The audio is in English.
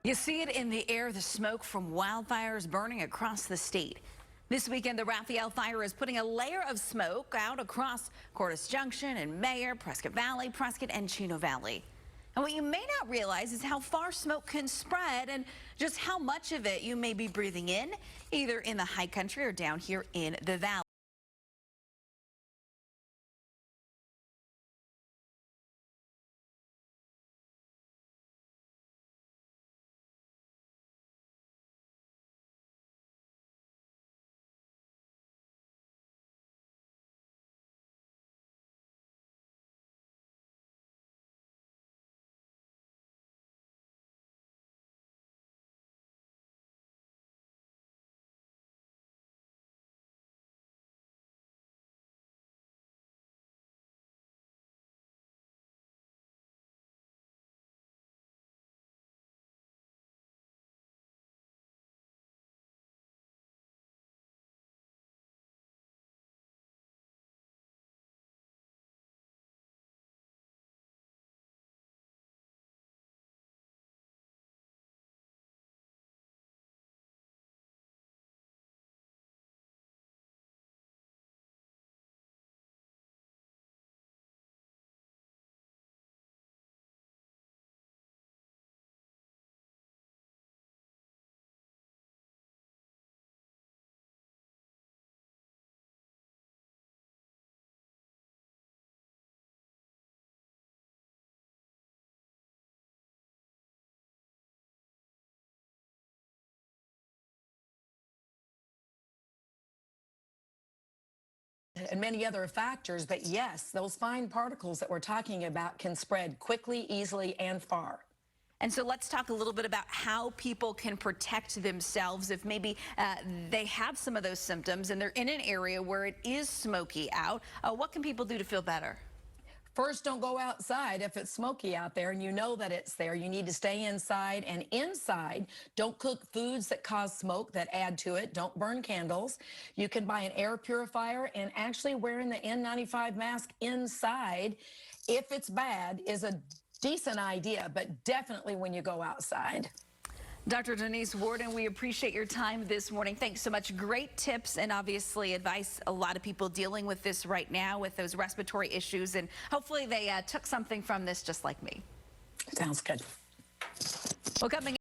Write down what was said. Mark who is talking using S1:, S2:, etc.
S1: You see it in the air, the smoke from wildfires burning across the state. This weekend, the Raphael fire is putting a layer of smoke out across Cordes Junction and Mayer, Prescott Valley, Prescott, and Chino Valley. And what you may not realize is how far smoke can spread and just how much of it you may be breathing in, either in the high country or down here in the valley.
S2: And many other factors, but yes, those fine particles that we're talking about can spread quickly, easily, and far.
S1: And so let's talk a little bit about how people can protect themselves if maybe they have some of those symptoms and they're in an area where it is smoky out. What can people do to feel better?
S2: First, don't go outside if it's smoky out there and you know that it's there. You need to stay inside, and inside, don't cook foods that cause smoke that add to it. Don't burn candles. You can buy an air purifier, and actually wearing the N95 mask inside, if it's bad, is a decent idea, but definitely when you go outside.
S1: Dr. Denise Worden, we appreciate your time this morning. Thanks so much. Great tips and obviously advice. A lot of people dealing with this right now with those respiratory issues, and hopefully they took something from this just like me.
S2: Sounds good.
S1: Well, coming